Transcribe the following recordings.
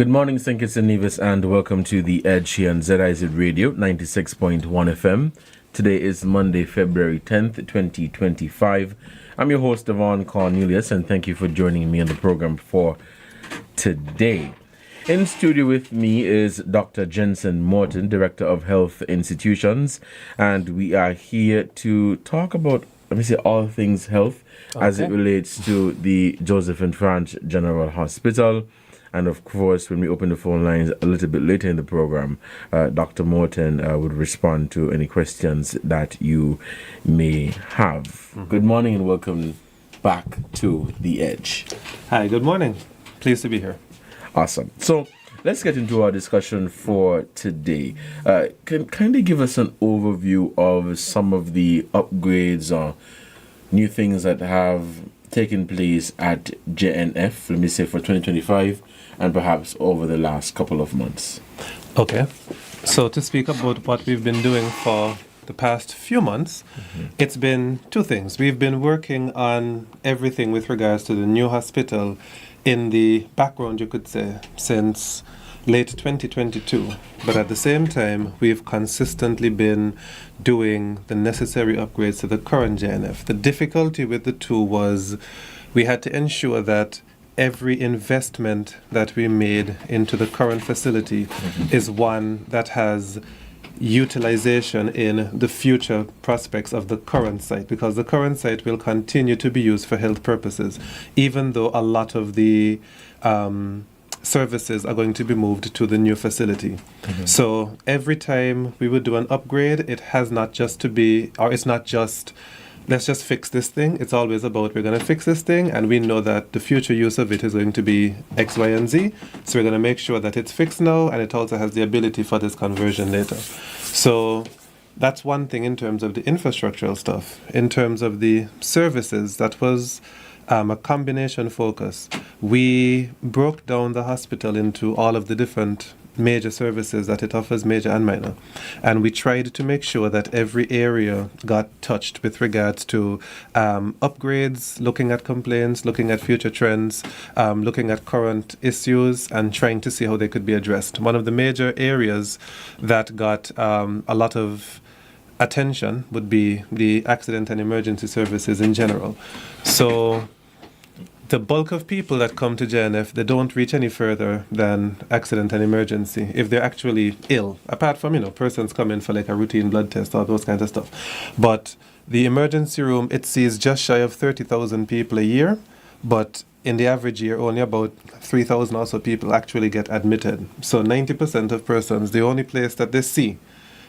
Good morning, St. Kitts and Nevis, and welcome to The Edge here on ZIZ Radio, 96.1 FM. Today is Monday, February 10th, 2025. I'm your host, Devonne Cornelius, and thank you for joining me on the program for today. In studio with me is Dr. Jensen Morton, Director of Health Institutions, and we are here to talk about, all things health as it relates to the Joseph and Franch General Hospital. And of course, when we open the phone lines a little bit later in the program, Dr. Morton would respond to any questions that you may have. Mm-hmm. Good morning and welcome back to The Edge. Hi, good morning. Pleased to be here. Awesome. So let's get into our discussion for today. Can kindly give us an overview of some of the upgrades or new things that have taken place at JNF, let me say for 2025, and perhaps over the last couple of months. Okay. So to speak about what we've been doing for the past few months, It's been two things. We've been working on everything with regards to the new hospital in the background, you could say, since late 2022. But at the same time, we've consistently been doing the necessary upgrades to the current JNF. The difficulty with the two was we had to ensure that every investment that we made into the current facility is one that has utilization in the future prospects of the current site, because the current site will continue to be used for health purposes, even though a lot of the services are going to be moved to the new facility. So every time we would do an upgrade, it has not just to be, or it's not just, let's just fix this thing. It's always about, we're going to fix this thing, and we know that the future use of it is going to be X, Y, and Z. So we're going to make sure that it's fixed now, and it also has the ability for this conversion later. So that's one thing in terms of the infrastructural stuff. In terms of the services, that was a combination focus. We broke down the hospital into all of the different major services that it offers, major and minor. And we tried to make sure that every area got touched with regards to upgrades, looking at complaints, looking at future trends, looking at current issues, and trying to see how they could be addressed. One of the major areas that got a lot of attention would be the accident and emergency services in general. So the bulk of people that come to JNF, they don't reach any further than accident and emergency if they're actually ill, apart from, persons come in for like a routine blood test or those kinds of stuff. But the emergency room, it sees just shy of 30,000 people a year, but in the average year, only about 3,000 or so people actually get admitted. So 90% of persons, the only place that they see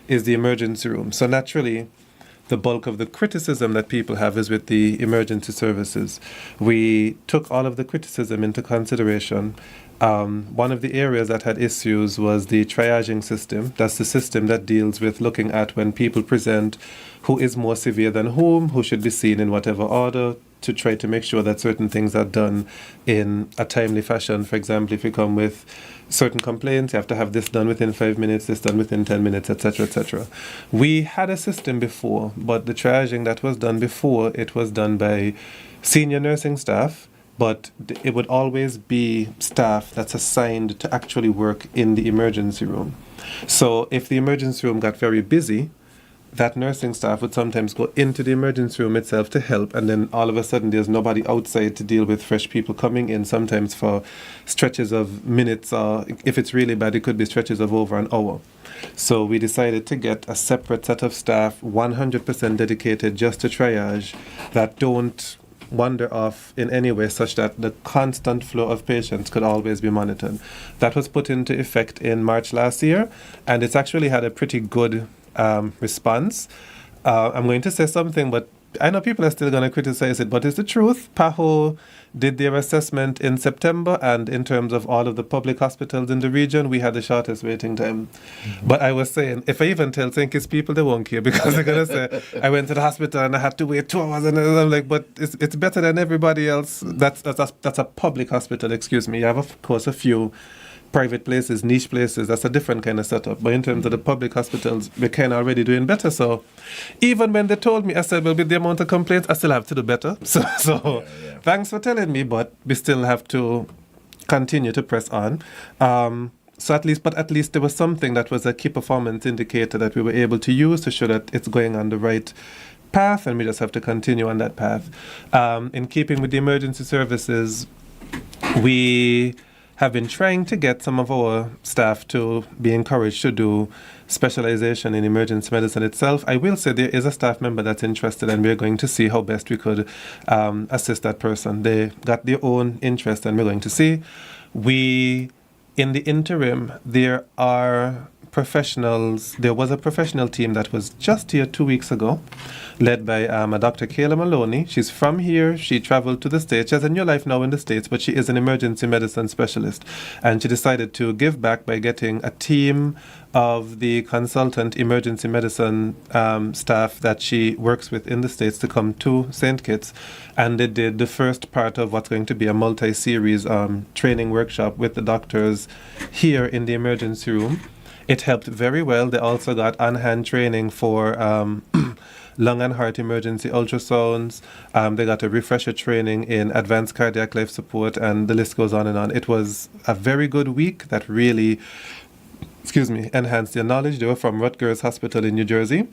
is the emergency room. So naturally, the bulk of the criticism that people have is with the emergency services. We took all of the criticism into consideration. One of the areas that had issues was the triaging system. That's the system that deals with looking at when people present who is more severe than who should be seen in whatever order, to try to make sure that certain things are done in a timely fashion. For example, if you come with certain complaints, you have to have this done within 5 minutes, this done within 10 minutes, etc., etc. We had a system before, but the triaging that was done before, it was done by senior nursing staff, but it would always be staff that's assigned to actually work in the emergency room. So if the emergency room got very busy, that nursing staff would sometimes go into the emergency room itself to help, and then all of a sudden there's nobody outside to deal with fresh people coming in, sometimes for stretches of minutes, or if it's really bad, it could be stretches of over an hour. So we decided to get a separate set of staff, 100% dedicated just to triage, that don't wander off in any way, such that the constant flow of patients could always be monitored. That was put into effect in March last year, and it's actually had a pretty good response. I'm going to say something, but I know people are still going to criticize it, but it's the truth. PAHO did their assessment in September, and in terms of all of the public hospitals in the region, we had the shortest waiting time. But I was saying, if I even tell St. Kitts people, they won't care, because they're going to say, I went to the hospital and I had to wait 2 hours, and I'm like, but it's better than everybody else. That's a public hospital, excuse me. You have, of course, a few private places, niche places, that's a different kind of setup. But in terms of the public hospitals, we're kind of already doing better. So even when they told me, I said, well, with the amount of complaints, I still have to do better. So thanks for telling me, but we still have to continue to press on. So at least there was something that was a key performance indicator that we were able to use to show that it's going on the right path, and we just have to continue on that path. In keeping with the emergency services, we have been trying to get some of our staff to be encouraged to do specialization in emergency medicine itself. I will say there is a staff member that's interested, and we're going to see how best we could assist that person. They got their own interest, and we're going to see. In the interim, there was a professional team that was just here 2 weeks ago, led by a Dr. Kayla Maloney. She's from here. She traveled to the States. She has a new life now in the States, but she is an emergency medicine specialist. And she decided to give back by getting a team of the consultant emergency medicine staff that she works with in the States to come to St. Kitts. And they did the first part of what's going to be a multi-series training workshop with the doctors here in the emergency room. It helped very well. They also got on-hand training for lung and heart emergency ultrasounds. They got a refresher training in advanced cardiac life support, and the list goes on and on. It was a very good week that really, enhanced their knowledge. They were from Rutgers Hospital in New Jersey.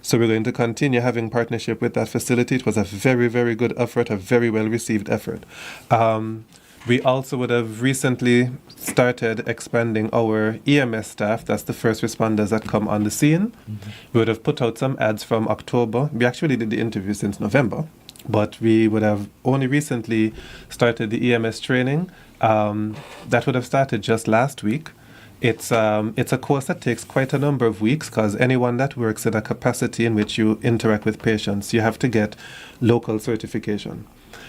So we're going to continue having partnership with that facility. It was a very, very good effort, a very well-received effort. We also would have recently started expanding our EMS staff. That's the first responders that come on the scene. Mm-hmm. We would have put out some ads from October. We actually did the interview since November, but we would have only recently started the EMS training. That would have started just last week. It's a course that takes quite a number of weeks, because anyone that works in a capacity in which you interact with patients, you have to get local certification.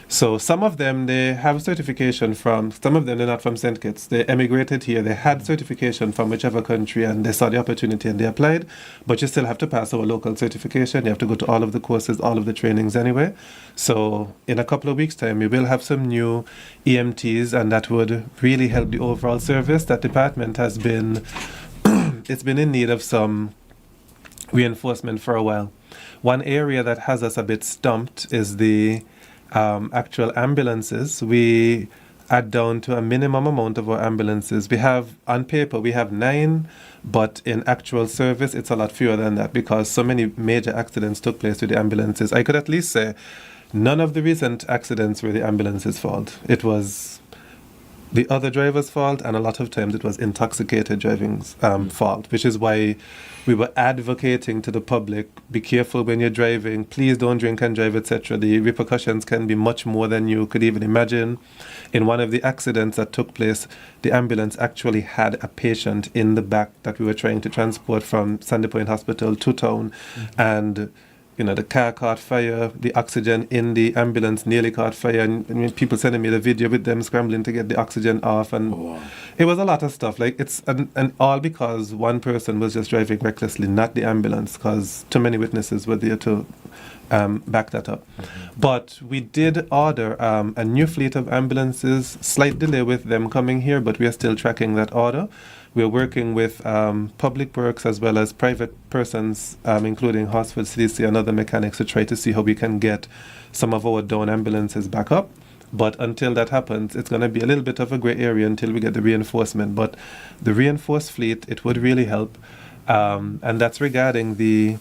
So some of them, they have certification from, some of them, they're not from St. Kitts. They emigrated here. They had certification from whichever country, and they saw the opportunity and they applied. But you still have to pass our local certification. You have to go to all of the courses, all of the trainings anyway. So in a couple of weeks' time, we will have some new EMTs, and that would really help the overall service. That department has been, it's been in need of some reinforcement for a while. One area that has us a bit stumped is the actual ambulances. We are down to a minimum amount of our ambulances. We have, on paper, we have 9, but in actual service, it's a lot fewer than that, because so many major accidents took place with the ambulances. I could at least say none of the recent accidents were the ambulance's fault. It was the other driver's fault, and a lot of times it was intoxicated driving's fault, which is why we were advocating to the public, be careful when you're driving, please don't drink and drive, etc. The repercussions can be much more than you could even imagine. In one of the accidents that took place, the ambulance actually had a patient in the back that we were trying to transport from Sandy Point Hospital to town, and the car caught fire, the oxygen in the ambulance nearly caught fire, and people sending me the video with them scrambling to get the oxygen off, and it was a lot of stuff. Like, it's and all because one person was just driving recklessly, not the ambulance, because too many witnesses were there to back that up. Mm-hmm. But we did order a new fleet of ambulances. Slight delay with them coming here, but we are still tracking that order. We're working with public works as well as private persons, including Hospital CDC and other mechanics, to try to see how we can get some of our down ambulances back up. But until that happens, it's going to be a little bit of a gray area until we get the reinforcement. But the reinforced fleet, it would really help. And that's regarding the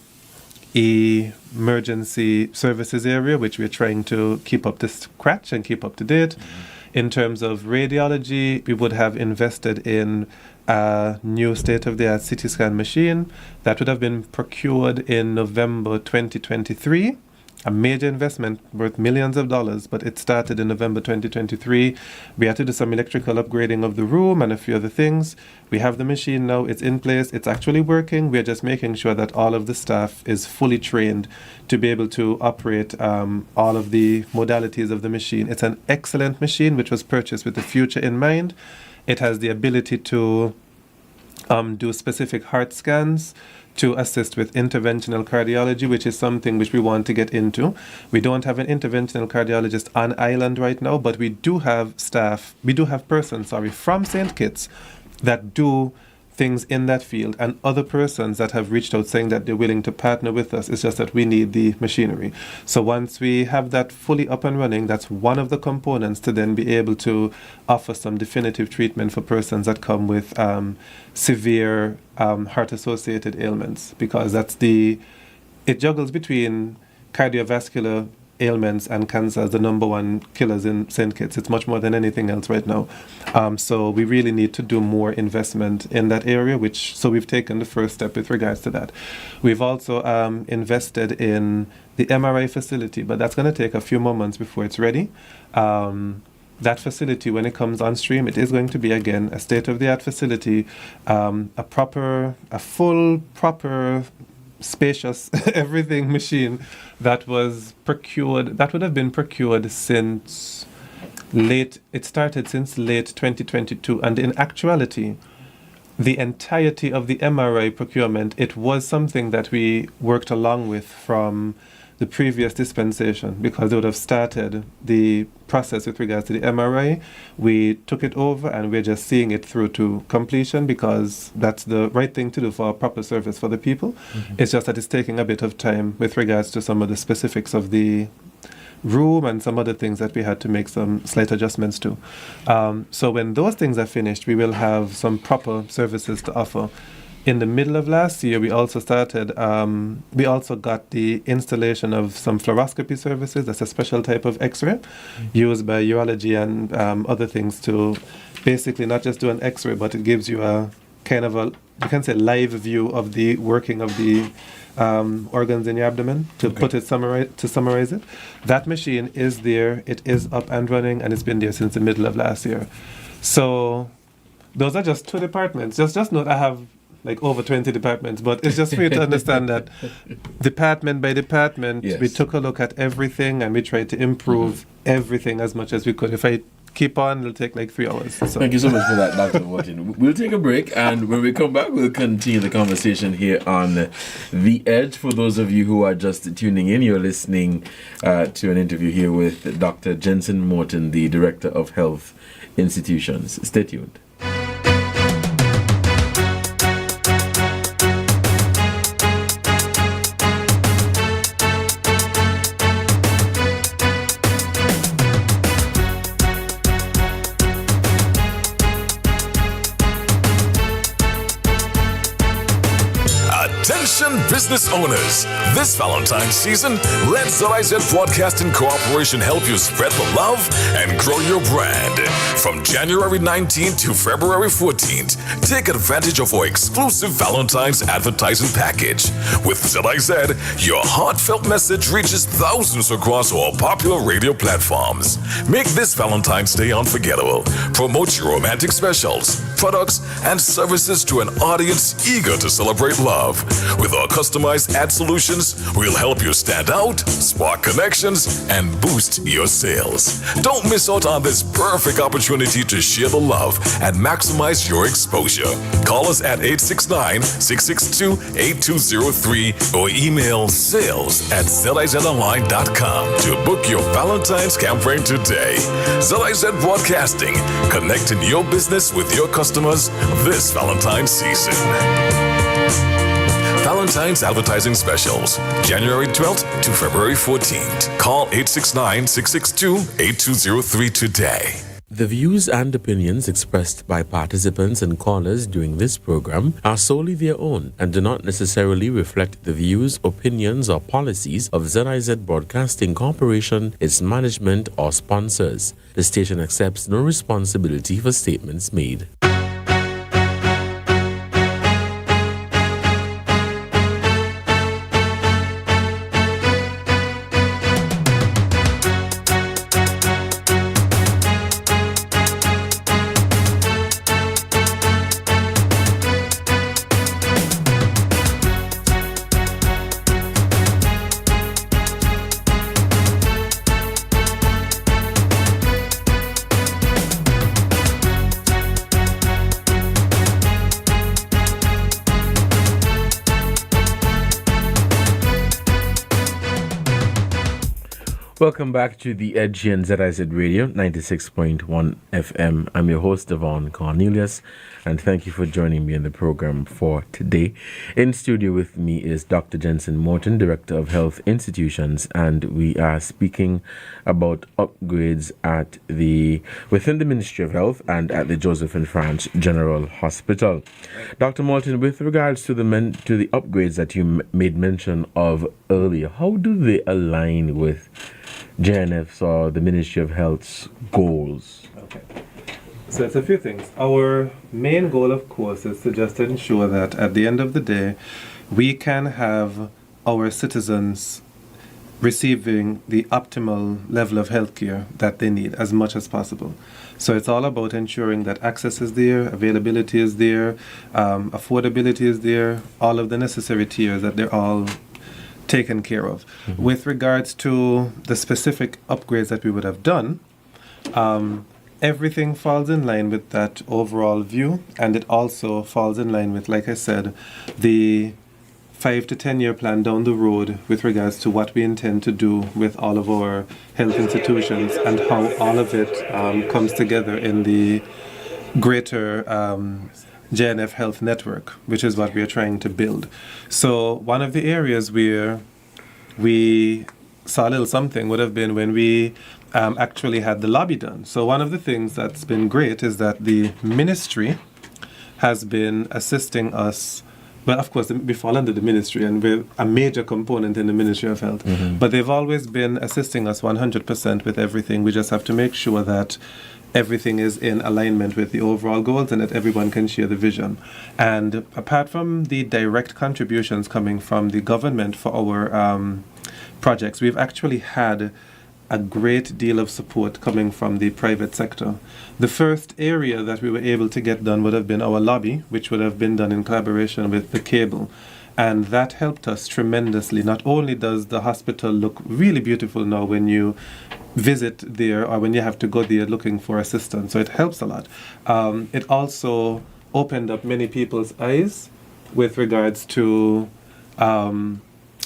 emergency services area, which we're trying to keep up to scratch and keep up to date. Mm-hmm. In terms of radiology, we would have invested in a new state-of-the-art CT scan machine that would have been procured in November 2023. A major investment worth millions of dollars, but it started in November 2023. We had to do some electrical upgrading of the room and a few other things. We have the machine now. It's in place. It's actually working. We're just making sure that all of the staff is fully trained to be able to operate all of the modalities of the machine. It's an excellent machine which was purchased with the future in mind. It has the ability to do specific heart scans, to assist with interventional cardiology, which is something which we want to get into. We don't have an interventional cardiologist on island right now, but we do have persons from St. Kitts that do things in that field and other persons that have reached out saying that they're willing to partner with us. It's just that we need the machinery. So once we have that fully up and running, that's one of the components to then be able to offer some definitive treatment for persons that come with severe heart-associated ailments, because it juggles between cardiovascular ailments and cancer as the number one killers in St. Kitts. It's much more than anything else right now. So we really need to do more investment in that area, so we've taken the first step with regards to that. We've also invested in the MRI facility, but that's going to take a few more months before it's ready. That facility, when it comes on stream, it is going to be, again, a state-of-the-art facility, a full, proper, spacious everything machine that would have been procured since late 2022, and in actuality the entirety of the MRI procurement, it was something that we worked along with from the previous dispensation, because they would have started the process with regards to the MRI. We took it over and we're just seeing it through to completion, because that's the right thing to do for a proper service for the people. Mm-hmm. It's just that it's taking a bit of time with regards to some of the specifics of the room and some other things that we had to make some slight adjustments to. So when those things are finished, we will have some proper services to offer. In the middle of last year, we also got the installation of some fluoroscopy services. That's a special type of X-ray used by urology and other things to basically not just do an X-ray, but it gives you a kind of you can say live view of the working of the organs in your abdomen, to summarize it. That machine is there, it is up and running, and it's been there since the middle of last year. So those are just two departments. Just note I have like over 20 departments, but it's just for you to understand that department by department, yes, we took a look at everything and we tried to improve everything as much as we could. If I keep on, it'll take like 3 hours. So. Thank you so much for that, Dr. Martin. We'll take a break, and when we come back, we'll continue the conversation here on The Edge. For those of you who are just tuning in, you're listening to an interview here with Dr. Jensen Morton, the Director of Health Institutions. Stay tuned. Business owners, this Valentine's season, let ZIZ Broadcasting Corporation help you spread the love and grow your brand. From January 19th to February 14th, take advantage of our exclusive Valentine's advertising package. With ZIZ, your heartfelt message reaches thousands across all popular radio platforms. Make this Valentine's Day unforgettable. Promote your romantic specials, products, and services to an audience eager to celebrate love. With our customized ad solutions, we'll help you stand out, spark connections, and boost your sales. Don't miss out on this perfect opportunity to share the love and maximize your exposure. Call us at 869-662-8203 or email sales@zizonline.com to book your Valentine's campaign today. ZIZ Broadcasting, connecting your business with your customers this Valentine's season. Valentine's advertising specials, January 12th to February 14th. Call 869-662-8203 today. The views and opinions expressed by participants and callers during this program are solely their own and do not necessarily reflect the views, opinions, or policies of ZIZ Broadcasting Corporation, its management, or sponsors. The station accepts no responsibility for statements made. Welcome back to The Edge here on ZIZ Radio, 96.1 FM. I'm your host, Devonne Cornelius. and thank you for joining me in the program for today. In studio with me is Dr. Jensen Morton, Director of Health Institutions, and we are speaking about upgrades within the Ministry of Health and at the Joseph and Franz General Hospital. Dr. Morton, with regards to the upgrades that you made mention of earlier, how do they align with JNF's or the Ministry of Health's goals? Okay. So it's a few things. Our main goal, of course, is to just ensure that at the end of the day, we can have our citizens receiving the optimal level of healthcare that they need as much as possible. So it's all about ensuring that access is there, availability is there, affordability is there, all of the necessary tiers, that they're all taken care of. Mm-hmm. With regards to the specific upgrades that we would have done, everything falls in line with that overall view, and it also falls in line with, like I said, the 5 to 10 year plan down the road with regards to what we intend to do with all of our health institutions and how all of it comes together in the greater JNF Health Network, which is what we are trying to build. So one of the areas where we saw a little something would have been when we actually had the lobby done. So one of the things that's been great is that the ministry has been assisting us. Well, of course, we fall under the ministry, and we're a major component in the Ministry of Health. Mm-hmm. But they've always been assisting us 100% with everything. We just have to make sure that everything is in alignment with the overall goals and that everyone can share the vision. And apart from the direct contributions coming from the government for our projects, we've actually had a great deal of support coming from the private sector. The first area that we were able to get done would have been our lobby, which would have been done in collaboration with the cable. And that helped us tremendously. Not only does the hospital look really beautiful now when you visit there or when you have to go there looking for assistance, so it helps a lot. It also opened up many people's eyes with regards to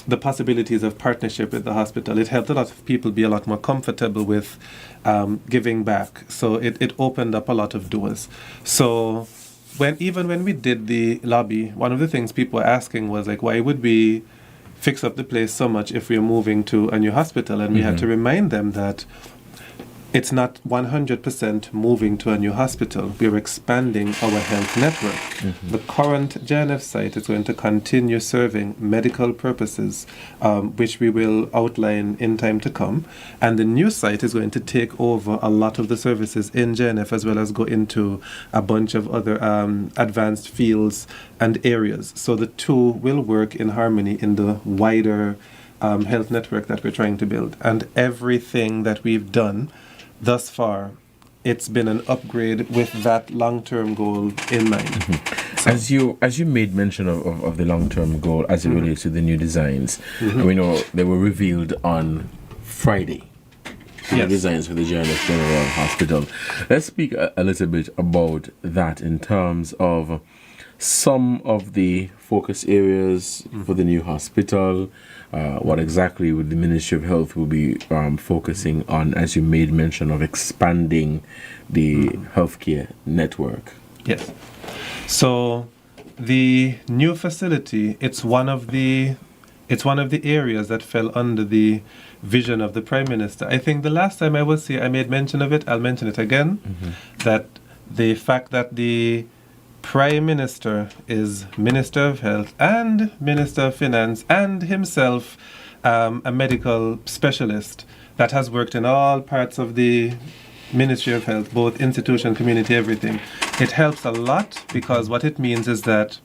the possibilities of partnership with the hospital. It helped a lot of people be a lot more comfortable with giving back. So it opened up a lot of doors. So even when we did the lobby, one of the things people were asking was like, why would we fix up the place so much if we're moving to a new hospital? And we had to remind them that it's not 100% moving to a new hospital. We're expanding our health network. Mm-hmm. The current JNF site is going to continue serving medical purposes, which we will outline in time to come. And the new site is going to take over a lot of the services in JNF, as well as go into a bunch of other advanced fields and areas. So the two will work in harmony in the wider health network that we're trying to build. And everything that we've done thus far, it's been an upgrade with that long-term goal in mind. Mm-hmm. So, as you made mention of the long-term goal as it relates to the new designs, we know they were revealed on Friday. Yes. The designs for the JNF General Hospital. Let's speak a little bit about that in terms of some of the focus areas for the new hospital. What exactly would the Ministry of Health will be focusing on, as you made mention of expanding the healthcare network? Yes. So the new facility, it's one of the areas that fell under the vision of the Prime Minister. I think the last time I was here, I made mention of it. I'll mention it again. That the fact that the Prime Minister is Minister of Health and Minister of Finance and himself a medical specialist that has worked in all parts of the Ministry of Health, both institution, community, everything. It helps a lot because what it means is that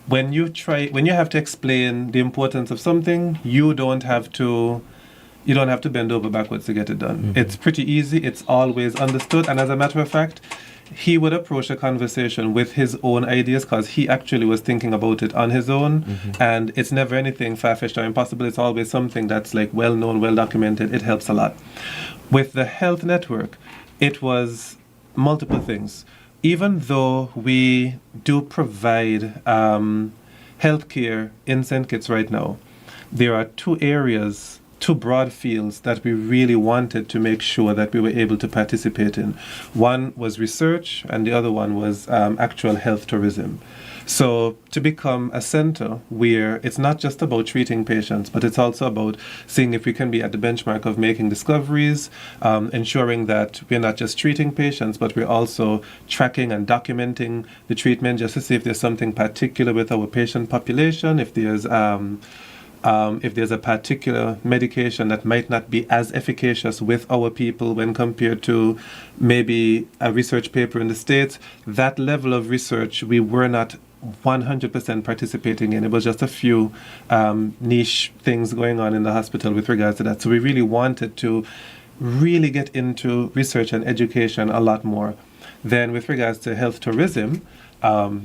when you have to explain the importance of something, you don't have to bend over backwards to get it done. Mm-hmm. It's pretty easy. It's always understood. And as a matter of fact, he would approach a conversation with his own ideas because he actually was thinking about it on his own. Mm-hmm. And it's never anything far-fetched or impossible. It's always something that's like well-known, well-documented. It helps a lot. With the health network, it was multiple things. Even though we do provide healthcare in St. Kitts right now, there are two two broad fields that we really wanted to make sure that we were able to participate in. One was research, and the other one was actual health tourism. So to become a center where it's not just about treating patients, but it's also about seeing if we can be at the benchmark of making discoveries, ensuring that we're not just treating patients, but we're also tracking and documenting the treatment just to see if there's something particular with our patient population, if there's a particular medication that might not be as efficacious with our people when compared to maybe a research paper in the States. That level of research we were not 100% participating in. It was just a few niche things going on in the hospital with regards to that. So we really wanted to really get into research and education a lot more. Then with regards to health tourism,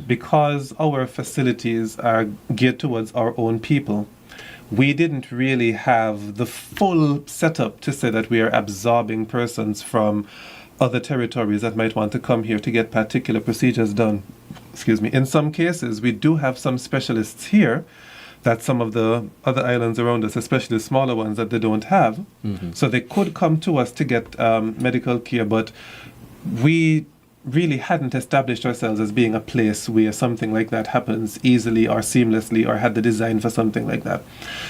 because our facilities are geared towards our own people, we didn't really have the full setup to say that we are absorbing persons from other territories that might want to come here to get particular procedures done. In some cases, we do have some specialists here that some of the other islands around us, especially the smaller ones, that they don't have. Mm-hmm. So they could come to us to get medical care, but we really hadn't established ourselves as being a place where something like that happens easily or seamlessly, or had the design for something like that.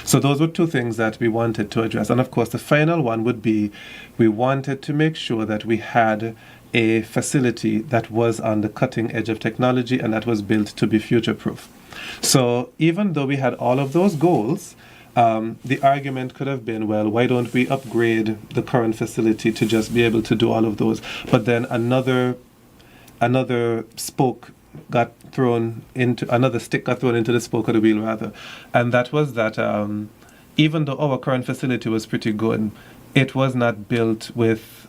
So those were two things that we wanted to address. And of course, the final one would be we wanted to make sure that we had a facility that was on the cutting edge of technology and that was built to be future-proof. So even though we had all of those goals, the argument could have been, well, why don't we upgrade the current facility to just be able to do all of those? But then another spoke got thrown into, another stick got thrown into the spoke of the wheel, rather. And that was that even though our current facility was pretty good, it was not built with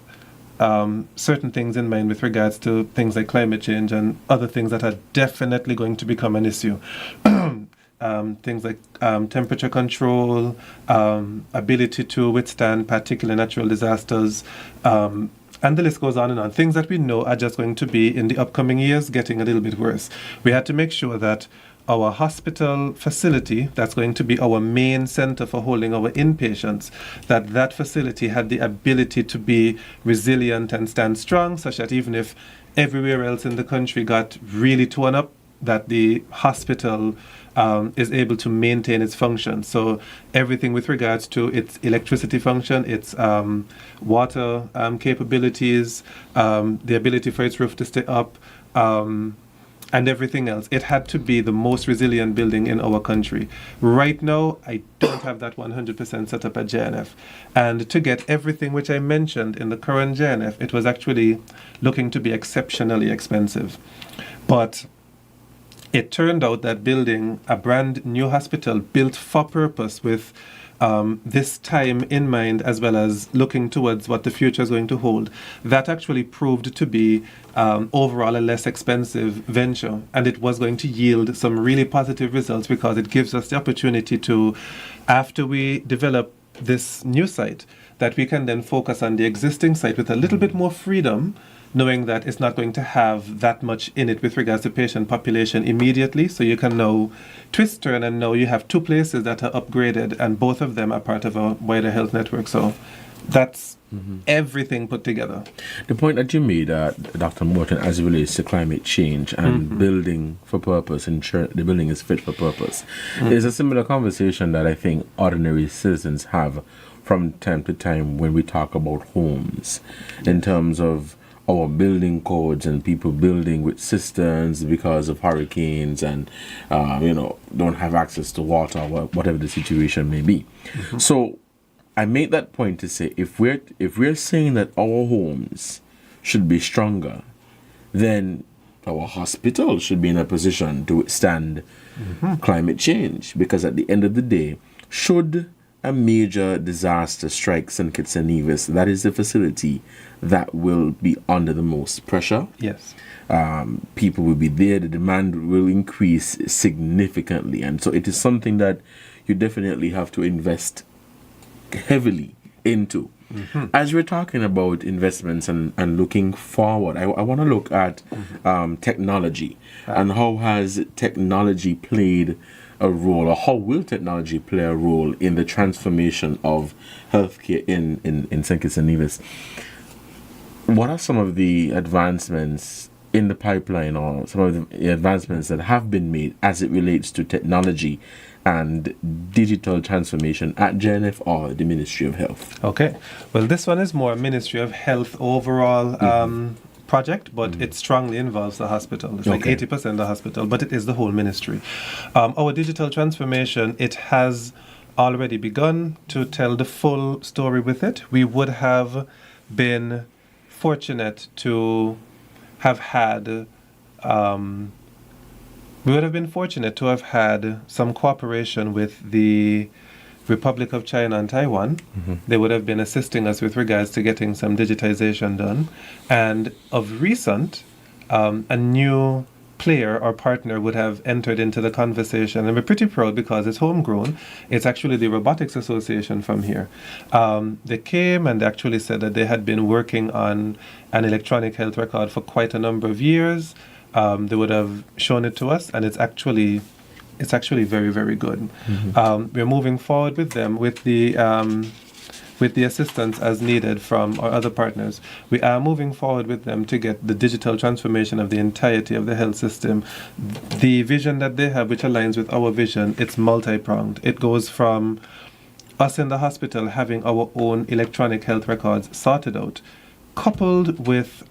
certain things in mind with regards to things like climate change and other things that are definitely going to become an issue. Things like temperature control, ability to withstand particular natural disasters, and the list goes on and on. Things that we know are just going to be, in the upcoming years, getting a little bit worse. We had to make sure that our hospital facility, that's going to be our main center for holding our inpatients, that facility had the ability to be resilient and stand strong, such that even if everywhere else in the country got really torn up, that the hospital is able to maintain its function. So everything with regards to its electricity function, its water capabilities, the ability for its roof to stay up, and everything else. It had to be the most resilient building in our country. Right now, I don't have that 100% set up at JNF. And to get everything which I mentioned in the current JNF, it was actually looking to be exceptionally expensive. But it turned out that building a brand new hospital built for purpose with this time in mind, as well as looking towards what the future is going to hold, that actually proved to be overall a less expensive venture. And it was going to yield some really positive results because it gives us the opportunity to, after we develop this new site, that we can then focus on the existing site with a little bit more freedom, knowing that it's not going to have that much in it with regards to patient population immediately. So you can now twist, turn, and now you have two places that are upgraded, and both of them are part of a wider health network. So that's everything put together. The point that you made, Dr. Morton, as it relates to climate change and building for purpose, ensure the building is fit for purpose, is a similar conversation that I think ordinary citizens have from time to time when we talk about homes, in terms of our building codes and people building with cisterns because of hurricanes and don't have access to water, whatever the situation may be. So I make that point to say, if we're saying that our homes should be stronger, then our hospital should be in a position to withstand climate change, because at the end of the day, should a major disaster strike St. Kitts and Nevis, that is the facility that will be under the most pressure. Yes. People will be there, the demand will increase significantly, and so it is something that you definitely have to invest heavily into. As we're talking about investments and looking forward, I want to look at technology and how has technology played a role, or how will technology play a role in the transformation of healthcare in St. Kitts and Nevis? What are some of the advancements in the pipeline, or some of the advancements that have been made as it relates to technology and digital transformation at JNF or the Ministry of Health? Okay. Well, this one is more Ministry of Health overall project, but it strongly involves the hospital. It's like 80% the hospital, but it is the whole ministry. Our digital transformation, it has already begun. To tell the full story with it, we would have been fortunate to have had some cooperation with the Republic of China and Taiwan. They would have been assisting us with regards to getting some digitization done. And of recent, a new player or partner would have entered into the conversation. And we're pretty proud because it's homegrown. It's actually the Robotics Association from here. They came and actually said that they had been working on an electronic health record for quite a number of years. They would have shown it to us, and it's actually very, very good. We're moving forward with them with the assistance as needed from our other partners. We are moving forward with them to get the digital transformation of the entirety of the health system. The vision that they have, which aligns with our vision, it's multi-pronged. It goes from us in the hospital having our own electronic health records sorted out, coupled with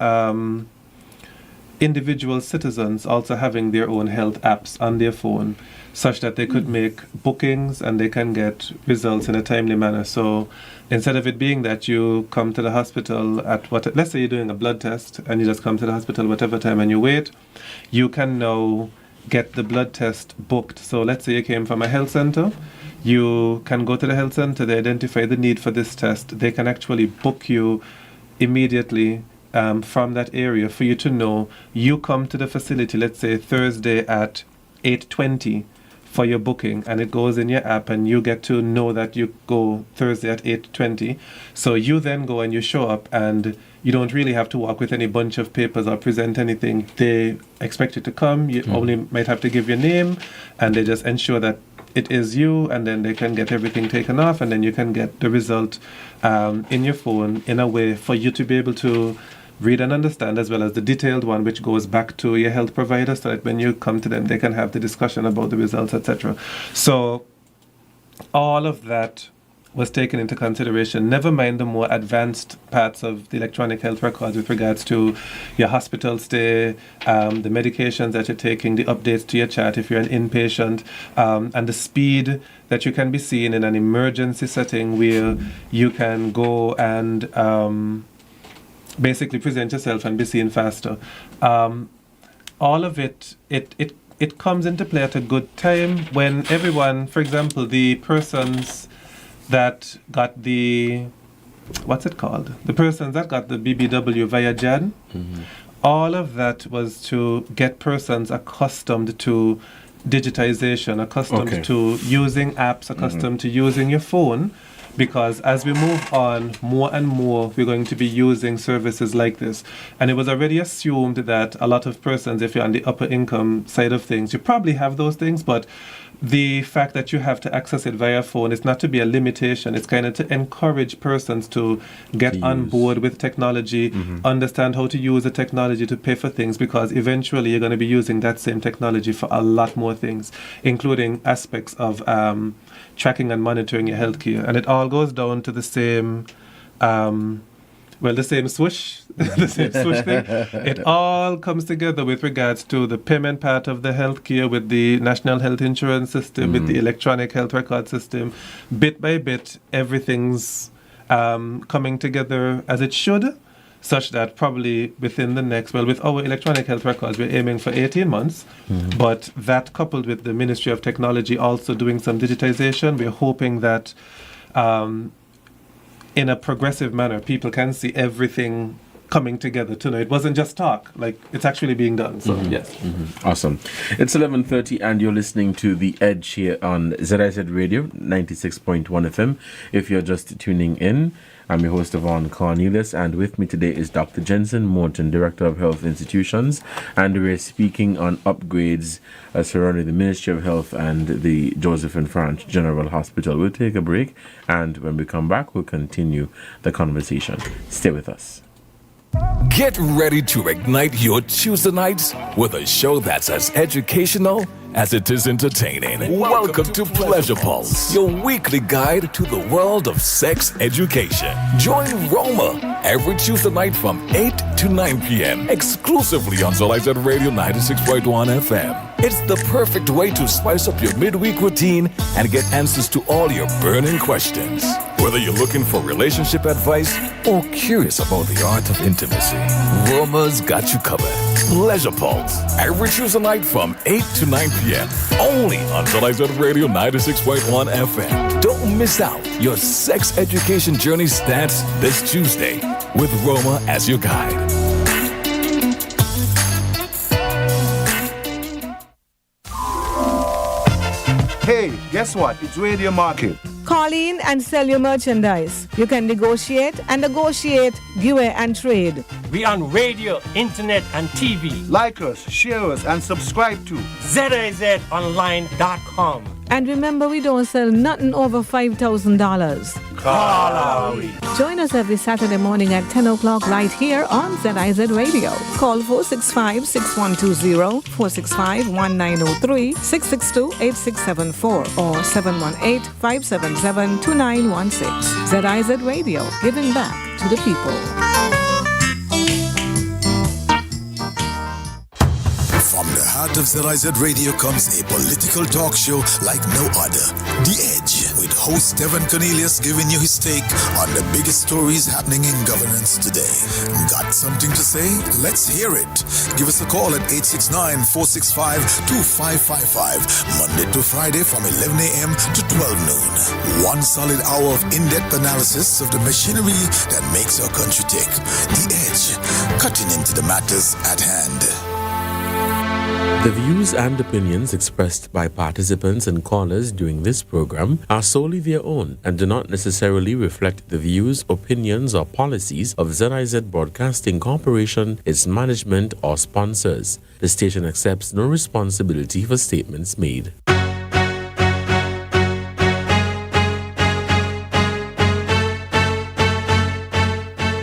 individual citizens also having their own health apps on their phone, such that they could make bookings and they can get results in a timely manner. So instead of it being that you come to the hospital let's say you're doing a blood test and you just come to the hospital whatever time and you wait, you can now get the blood test booked. So let's say you came from a health center, you can go to the health center, they identify the need for this test, they can actually book you immediately from that area for you to know you come to the facility, let's say Thursday at 8:20 for your booking, and it goes in your app and you get to know that you go Thursday at 8:20. So you then go and you show up and you don't really have to walk with any bunch of papers or present anything. They expect you to come, you only might have to give your name, and they just ensure that it is you, and then they can get everything taken off, and then you can get the result in your phone in a way for you to be able to read and understand, as well as the detailed one, which goes back to your health provider, so that when you come to them, they can have the discussion about the results, etc. So all of that was taken into consideration, never mind the more advanced parts of the electronic health records with regards to your hospital stay, the medications that you're taking, the updates to your chart if you're an inpatient, and the speed that you can be seen in an emergency setting where you can go and basically present yourself and be seen faster. All of it comes into play at a good time when everyone, for example, the persons that got the persons that got the BBW via JAN, all of that was to get persons accustomed to digitization, accustomed to using apps, accustomed to using your phone. Because as we move on, more and more, we're going to be using services like this. And it was already assumed that a lot of persons, if you're on the upper income side of things, you probably have those things, but the fact that you have to access it via phone is not to be a limitation. It's kind of to encourage persons to get on board with technology, understand how to use the technology to pay for things, because eventually you're going to be using that same technology for a lot more things, including aspects of tracking and monitoring your healthcare. And it all goes down to the same the same swoosh, the same swoosh thing. It all comes together with regards to the payment part of the healthcare, with the National Health Insurance System, with the electronic health record system. Bit by bit, everything's coming together as it should, such that probably within the next, with our electronic health records, we're aiming for 18 months. But that coupled with the Ministry of Technology also doing some digitization, we're hoping that in a progressive manner, people can see everything coming together to know. It wasn't just talk, like it's actually being done. So yes. Awesome. It's 11:30 and you're listening to The Edge here on ZIZ Radio 96.1 FM. If you're just tuning in, I'm your host, Devonne Cornelius, and with me today is Dr. Jensen Morton, Director of Health Institutions, and we're speaking on upgrades surrounding the Ministry of Health and the Joseph and Franch General Hospital. We'll take a break, and when we come back, we'll continue the conversation. Stay with us. Get ready to ignite your Tuesday nights with a show that's as educational as it is entertaining. Welcome to Pleasure Pulse, your weekly guide to the world of sex education. Join Roma every Tuesday night from 8 to 9 p.m. exclusively on ZIZ Radio 96.1 FM. It's the perfect way to spice up your midweek routine and get answers to all your burning questions. Whether you're looking for relationship advice or curious about the art of intimacy, Roma's got you covered. Pleasure Pulse, every Tuesday night from 8 to 9 p.m. only on ZIZ Radio 96.1 FM. Don't miss out. Your sex education journey starts this Tuesday with Roma as your guide. Hey, guess what? It's Radio Market. Call in and sell your merchandise. You can negotiate, give away and trade. We on radio, internet, and TV. Like us, share us, and subscribe to ZIZonline.com. And remember, we don't sell nothing over $5,000. Join us every Saturday morning at 10 o'clock right here on ZIZ Radio. Call 465-6120, 465-1903, 662-8674, or 718-577-2916. ZIZ Radio, giving back to the people. From the heart of ZIZ Radio comes a political talk show like no other. The Edge, with host Devonne Cornelius giving you his take on the biggest stories happening in governance today. Got something to say? Let's hear it. Give us a call at 869-465-2555, Monday to Friday from 11 a.m. to 12 noon. One solid hour of in-depth analysis of the machinery that makes our country tick. The Edge, cutting into the matters at hand. The views and opinions expressed by participants and callers during this program are solely their own and do not necessarily reflect the views, opinions, or policies of ZIZ Broadcasting Corporation, its management, or sponsors. The station accepts no responsibility for statements made.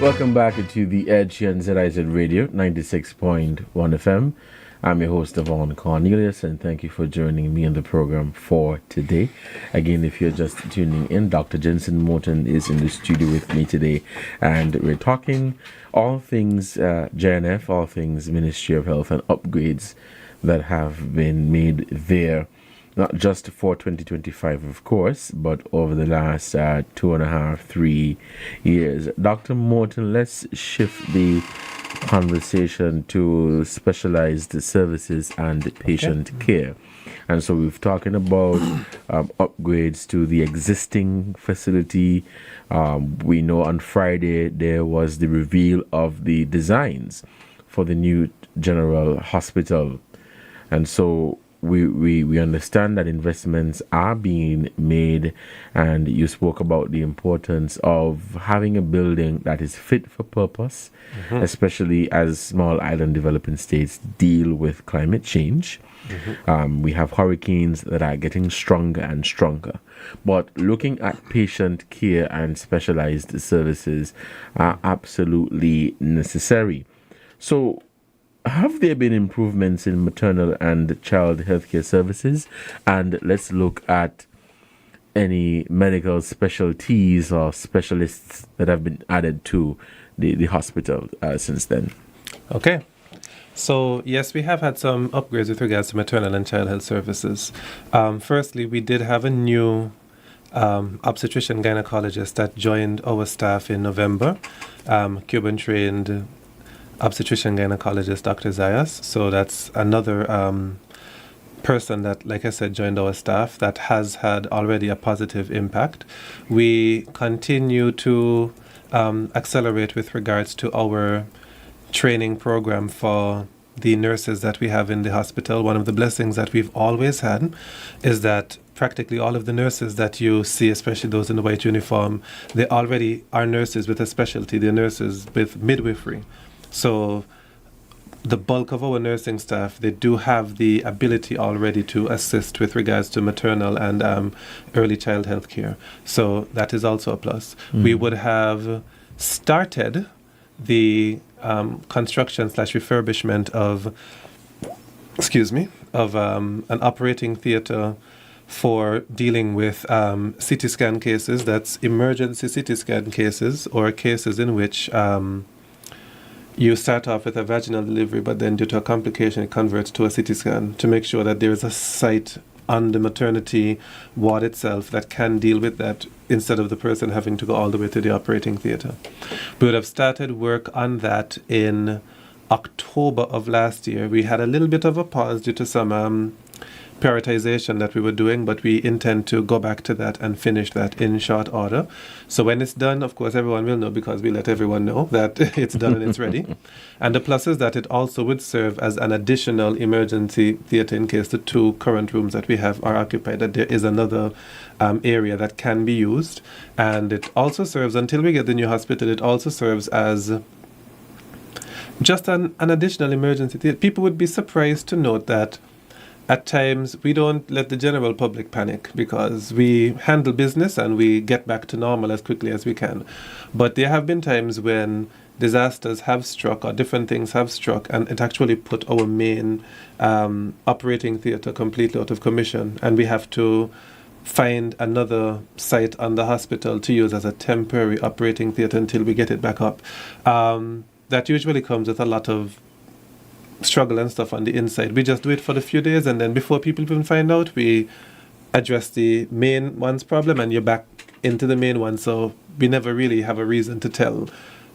Welcome back to The Edge here on ZIZ Radio 96.1 FM. I'm your host, Devonne Cornelius, and thank you for joining me in the program for today. Again, if you're just tuning in, Dr. Jensen Morton is in the studio with me today, and we're talking all things JNF, all things Ministry of Health, and upgrades that have been made there, not just for 2025, of course, but over the last 2.5-3 years. Dr. Morton, let's shift the conversation to specialized services and patient care. And so we've talking about upgrades to the existing facility. We know on Friday there was the reveal of the designs for the new General Hospital. And so we understand that investments are being made, and you spoke about the importance of having a building that is fit for purpose, especially as small island developing states deal with climate change. We have hurricanes that are getting stronger and stronger, but looking at patient care and specialized services are absolutely necessary. So have there been improvements in maternal and child healthcare services? And let's look at any medical specialties or specialists that have been added to the hospital since then. Okay. So, yes, we have had some upgrades with regards to maternal and child health services. Firstly, we did have a new obstetrician gynecologist that joined our staff in November, Cuban-trained obstetrician gynecologist Dr. ZIZ. So that's another person that, like I said, joined our staff that has had already a positive impact. We continue to accelerate with regards to our training program for the nurses that we have in the hospital. One of the blessings that we've always had is that practically all of the nurses that you see, especially those in the white uniform, they already are nurses with a specialty. They're nurses with midwifery. So the bulk of our nursing staff, they do have the ability already to assist with regards to maternal and early child health care. So that is also a plus. We would have started the construction/refurbishment of an operating theater for dealing with CT scan cases. That's emergency CT scan cases, or cases in which you start off with a vaginal delivery, but then due to a complication, it converts to a CT scan, to make sure that there is a site on the maternity ward itself that can deal with that, instead of the person having to go all the way to the operating theater. We would have started work on that in October of last year. We had a little bit of a pause due to some prioritization that we were doing, but we intend to go back to that and finish that in short order. So when it's done, of course, everyone will know, because we let everyone know that it's done and it's ready. And the plus is that it also would serve as an additional emergency theater in case the 2 current rooms that we have are occupied, that there is another area that can be used. And it also serves, until we get the new hospital, it also serves as just an additional emergency theater. People would be surprised to note that at times, we don't let the general public panic, because we handle business and we get back to normal as quickly as we can. But there have been times when disasters have struck, or different things have struck, and it actually put our main operating theater completely out of commission, and we have to find another site on the hospital to use as a temporary operating theater until we get it back up. That usually comes with a lot of struggle and stuff on the inside. We just do it for the few days, and then before people even find out, we address the main one's problem, and you're back into the main one. So we never really have a reason to tell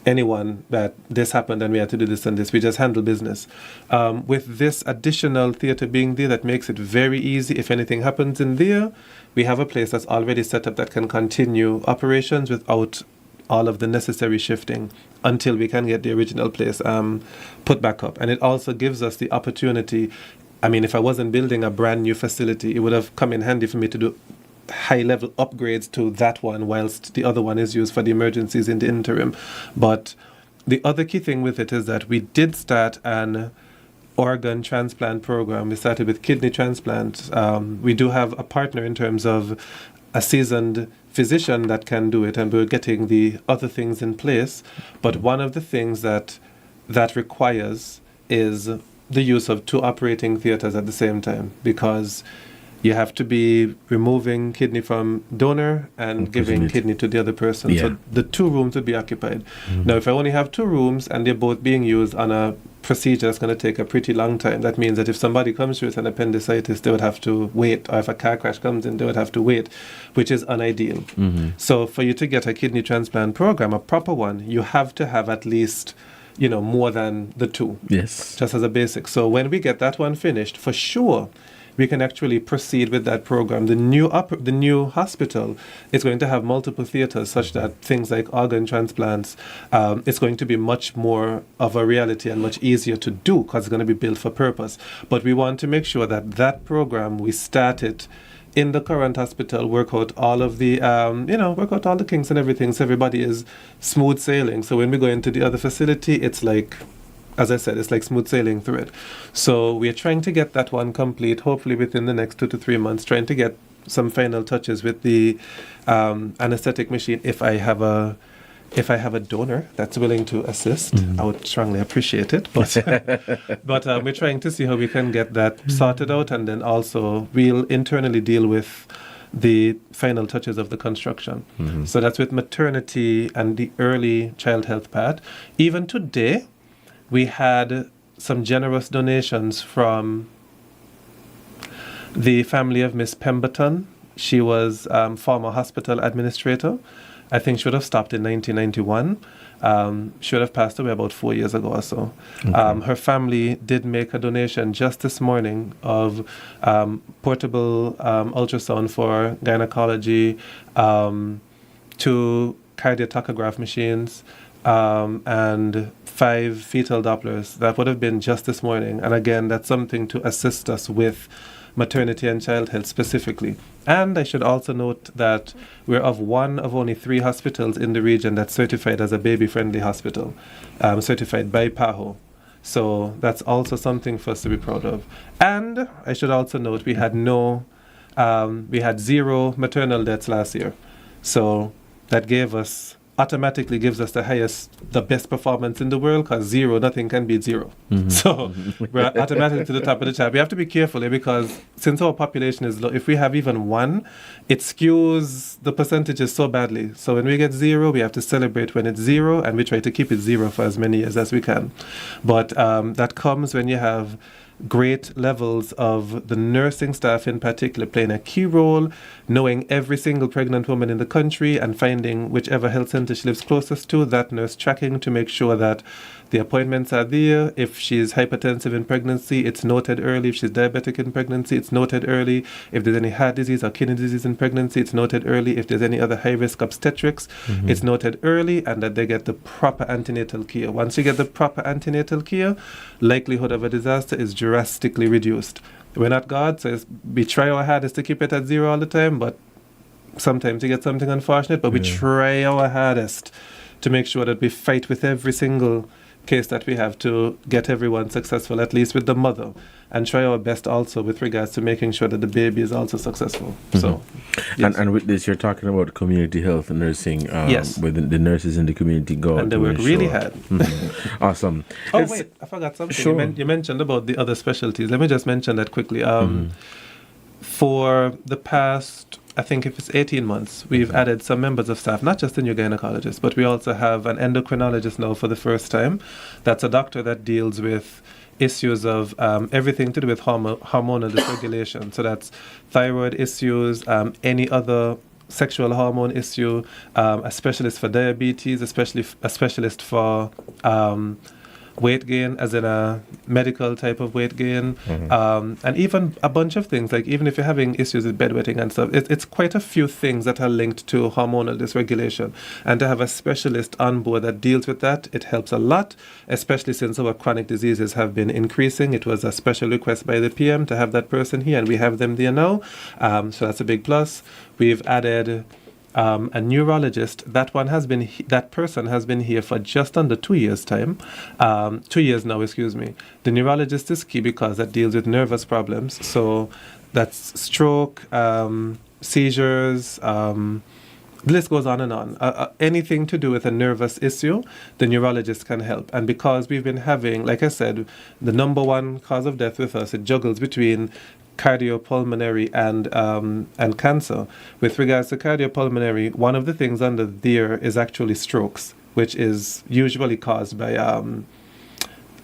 anyone that this happened and we had to do this and this. We just handle business. With this additional theater being there, that makes it very easy. If anything happens in there, we have a place that's already set up that can continue operations without all of the necessary shifting until we can get the original place put back up. And it also gives us the opportunity. I mean, if I wasn't building a brand new facility, it would have come in handy for me to do high-level upgrades to that one, whilst the other one is used for the emergencies in the interim. But the other key thing with it is that we did start an organ transplant program. We started with kidney transplant. We do have a partner in terms of a seasoned physician that can do it, and we're getting the other things in place. But one of the things that requires is the use of 2 operating theaters at the same time, because you have to be removing kidney from donor and giving kidney to the other person. Yeah. So the 2 rooms would be occupied. Now, if I only have 2 rooms and they're both being used on a procedure that's going to take a pretty long time, that means that if somebody comes through with an appendicitis, they would have to wait. Or if a car crash comes in, they would have to wait, which is unideal. So for you to get a kidney transplant program, a proper one, you have to have at least more than the 2. Yes. Just as a basic. So when we get that one finished, for sure, we can actually proceed with that program. The new hospital is going to have multiple theaters, such that things like organ transplants, it's going to be much more of a reality and much easier to do, because it's going to be built for purpose. But we want to make sure that program, we start it in the current hospital, work out all of the, work out all the kinks and everything, so everybody is smooth sailing. So when we go into the other facility, it's like, as I said, it's like smooth sailing through it. So we're trying to get that one complete, hopefully within the next 2 to 3 months, trying to get some final touches with the anesthetic machine. If I have a donor that's willing to assist, I would strongly appreciate it. But we're trying to see how we can get that sorted out, and then also we'll internally deal with the final touches of the construction. So that's with maternity and the early child health part. Even today, we had some generous donations from the family of Miss Pemberton. She was former hospital administrator. I think she would have stopped in 1991. She would have passed away about 4 years ago or so. Her family did make a donation just this morning of portable ultrasound for gynecology to cardiotachograph machines, and 5 fetal Dopplers. That would have been just this morning. And again, that's something to assist us with maternity and child health specifically. And I should also note that we're one of only 3 hospitals in the region that's certified as a baby-friendly hospital, certified by PAHO. So that's also something for us to be proud of. And I should also note we had 0 maternal deaths last year. So that automatically gives us the best performance in the world, because 0, nothing can beat 0. So we're automatically to the top of the chart. We have to be careful because since our population is low, if we have even 1, it skews the percentages so badly. So when we get 0, we have to celebrate when it's 0, and we try to keep it 0 for as many years as we can. But that comes when you have great levels of the nursing staff in particular playing a key role, knowing every single pregnant woman in the country and finding whichever health center she lives closest to, that nurse tracking to make sure that the appointments are there. If she's hypertensive in pregnancy, it's noted early. If she's diabetic in pregnancy, it's noted early. If there's any heart disease or kidney disease in pregnancy, it's noted early. If there's any other high-risk obstetrics, it's noted early, and that they get the proper antenatal care. Once you get the proper antenatal care, likelihood of a disaster is drastically reduced. We're not God, so we try our hardest to keep it at 0 all the time, but sometimes you get something unfortunate, but we try our hardest to make sure that we fight with every single case that we have to get everyone successful, at least with the mother, and try our best also with regards to making sure that the baby is also successful. So, yes. And with this, you're talking about community health and nursing, yes, with the nurses in the community go and they work really hard. Awesome. Wait, I forgot something. Sure. You mentioned about the other specialties. Let me just mention that quickly. For the past, I think if it's 18 months, we've added some members of staff, not just a new gynecologist, but we also have an endocrinologist now for the first time. That's a doctor that deals with issues of everything to do with hormonal dysregulation. So that's thyroid issues, any other sexual hormone issue, a specialist for diabetes, a specialist for weight gain, as in a medical type of weight gain, and even a bunch of things, like even if you're having issues with bedwetting and stuff, it's quite a few things that are linked to hormonal dysregulation. And to have a specialist on board that deals with that, it helps a lot, especially since our chronic diseases have been increasing. It was a special request by the PM to have that person here, and we have them there now. So that's a big plus. We've added a neurologist. That person has been here for just under 2 years' time. 2 years now, excuse me. The neurologist is key because that deals with nervous problems. So that's stroke, seizures, the list goes on and on. Anything to do with a nervous issue, the neurologist can help. And because we've been having, like I said, the number 1 cause of death with us, it juggles between cardiopulmonary and cancer. With regards to cardiopulmonary, one of the things under there is actually strokes, which is usually caused by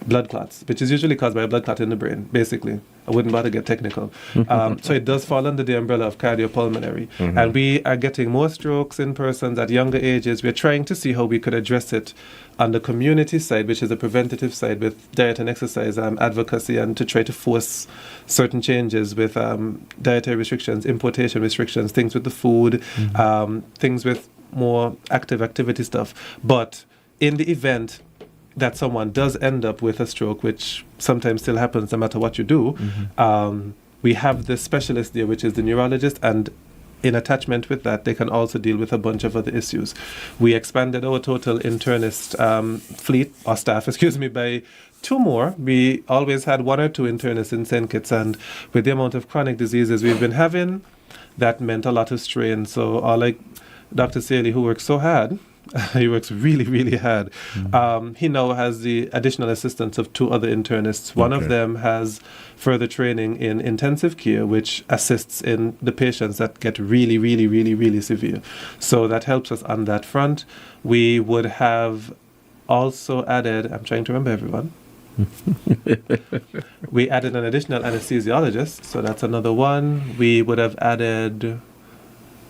blood clots, which is usually caused by a blood clot in the brain, basically. I wouldn't bother to get technical. So it does fall under the umbrella of cardiopulmonary. And we are getting more strokes in persons at younger ages. We're trying to see how we could address it on the community side, which is the preventative side, with diet and exercise advocacy, and to try to force certain changes with dietary restrictions, importation restrictions, things with the food, things with more active activity stuff. But in the event that someone does end up with a stroke, which sometimes still happens no matter what you do, we have the specialist there, which is the neurologist, and in attachment with that, they can also deal with a bunch of other issues. We expanded our total internist staff, by 2 more. We always had 1 or 2 internists in St. Kitts, and with the amount of chronic diseases we've been having, that meant a lot of strain. So like Dr. Saley, who works so hard, he works really, really hard. He now has the additional assistance of 2 other internists. One of them has further training in intensive care, which assists in the patients that get really, really, really, really severe. So that helps us on that front. We would have also added, I'm trying to remember everyone. We added an additional anesthesiologist, so that's another one. We would have added,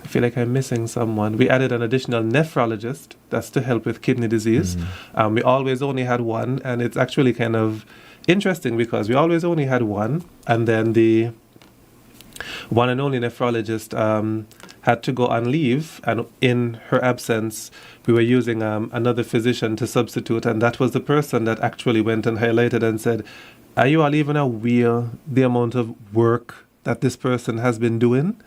I feel like I'm missing someone. We added an additional nephrologist. That's to help with kidney disease. We always only had 1, and it's actually kind of interesting because we always only had 1, and then the one and only nephrologist had to go on leave, and in her absence, we were using another physician to substitute, and that was the person that actually went and highlighted and said, are you all even aware the amount of work that this person has been doing?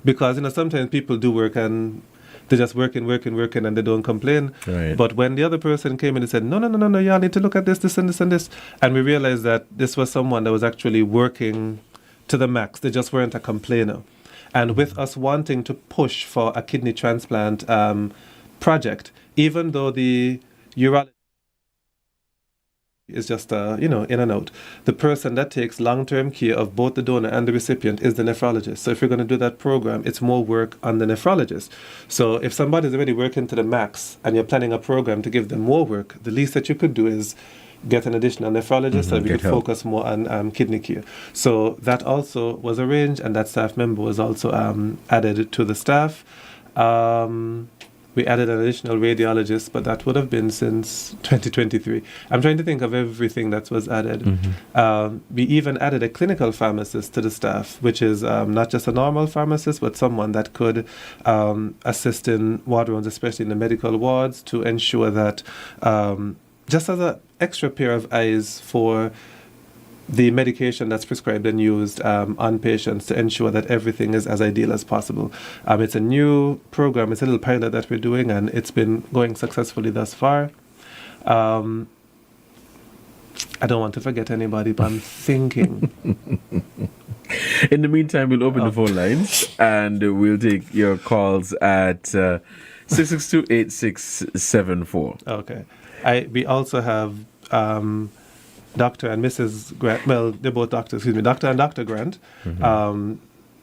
Because, sometimes people do work and they're just working, and they don't complain. Right. But when the other person came in and said, no, y'all need to look at this, and this, and this, and we realized that this was someone that was actually working to the max. They just weren't a complainer. And with us wanting to push for a kidney transplant project, even though the urologist is just, in and out, the person that takes long-term care of both the donor and the recipient is the nephrologist. So if you're going to do that program, it's more work on the nephrologist. So if somebody's already working to the max and you're planning a program to give them more work, the least that you could do is get an additional nephrologist so we could focus more on kidney care. So that also was arranged, and that staff member was also added to the staff. We added an additional radiologist, but that would have been since 2023. I'm trying to think of everything that was added. We even added a clinical pharmacist to the staff, which is not just a normal pharmacist, but someone that could assist in ward rounds, especially in the medical wards, to ensure that just as an extra pair of eyes for the medication that's prescribed and used on patients to ensure that everything is as ideal as possible. It's a new program. It's a little pilot that we're doing, and it's been going successfully thus far. I don't want to forget anybody, but I'm thinking. In the meantime, we'll open the phone lines and we'll take your calls at 662-8674. Okay. We also have Dr. and Mrs. Grant. Well, they're both doctors. Excuse me, Dr. and Dr. Grant.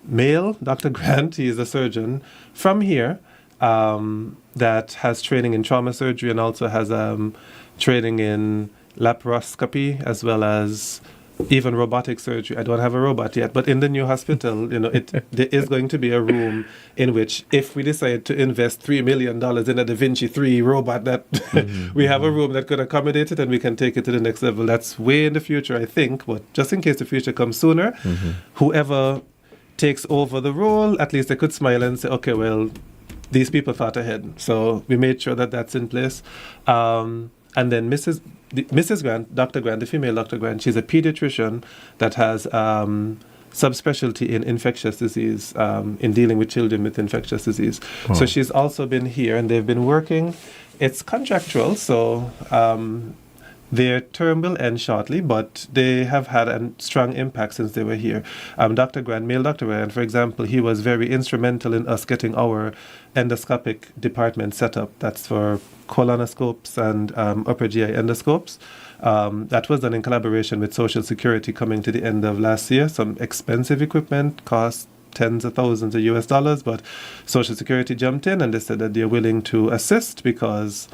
Male, Dr. Grant, he is a surgeon from here that has training in trauma surgery and also has training in laparoscopy as well as even robotic surgery. I don't have a robot yet, but in the new hospital, there is going to be a room in which, if we decide to invest $3 million in a Da Vinci 3 robot, that we have a room that could accommodate it and we can take it to the next level. That's way in the future, I think, but just in case the future comes sooner, whoever takes over the role, at least they could smile and say, okay, well, these people thought ahead. So we made sure that that's in place. And then Mrs. Grant, Dr. Grant, the female Dr. Grant, she's a pediatrician that has subspecialty in infectious disease, in dealing with children with infectious disease. Wow. So she's also been here, and they've been working. It's contractual, so their term will end shortly, but they have had a strong impact since they were here. Dr. Grant, male Dr. Grant, for example, he was very instrumental in us getting our endoscopic department set up. That's for colonoscopes and upper GI endoscopes. That was done in collaboration with Social Security coming to the end of last year. Some expensive equipment cost tens of thousands of US dollars, but Social Security jumped in and they said that they're willing to assist because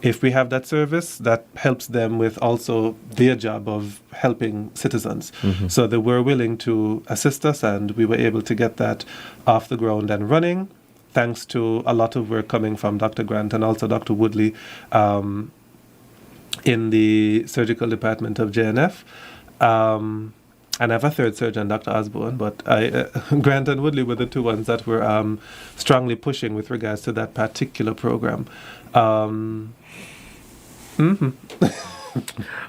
if we have that service, that helps them with also their job of helping citizens. So they were willing to assist us, and we were able to get that off the ground and running, thanks to a lot of work coming from Dr. Grant and also Dr. Woodley in the surgical department of JNF. And I have a third surgeon, Dr. Osborne, but Grant and Woodley were the two ones that were strongly pushing with regards to that particular program.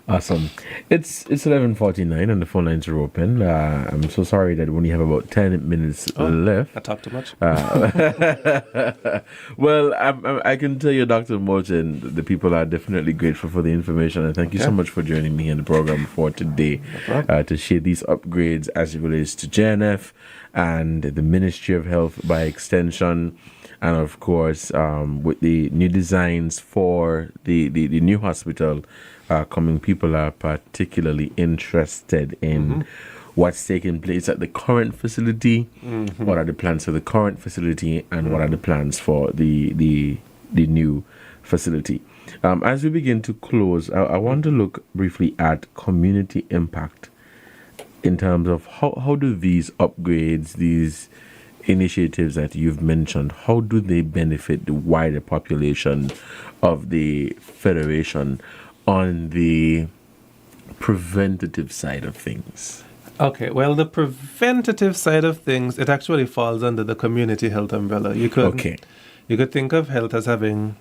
Awesome. It's 11:49 and the phone lines are open. I'm so sorry that we only have about 10 minutes left. I talk too much. Well, I can tell you, Dr. Morton, the people are definitely grateful for the information, and thank you so much for joining me in the program for today to share these upgrades as it relates to JNF and the Ministry of Health by extension. And of course, with the new designs for the new hospital coming, people are particularly interested in what's taking place at the current facility, what are the plans for the current facility, and what are the plans for the new facility. As we begin to close, I want to look briefly at community impact in terms of how do these upgrades, these initiatives that you've mentioned, how do they benefit the wider population of the Federation on the preventative side of things? Okay, well, the preventative side of things, it actually falls under the community health umbrella. You could think of health as having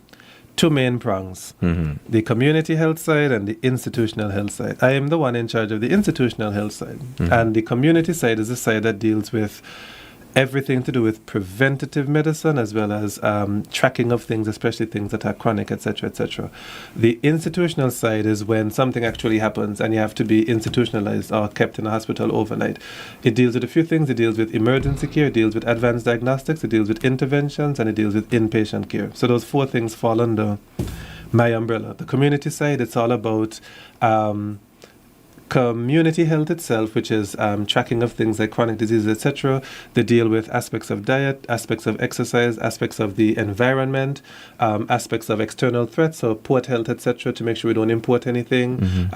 two main prongs, the community health side and the institutional health side. I am the one in charge of the institutional health side, and the community side is the side that deals with everything to do with preventative medicine as well as tracking of things, especially things that are chronic, etc., etc. The institutional side is when something actually happens and you have to be institutionalized or kept in a hospital overnight. It deals with a few things. It deals with emergency care, it deals with advanced diagnostics, it deals with interventions, and it deals with inpatient care. So those four things fall under my umbrella. The community side, it's all about community health itself, which is tracking of things like chronic diseases, etc. They deal with aspects of diet, aspects of exercise, aspects of the environment, aspects of external threats, so port health, etc., to make sure we don't import anything,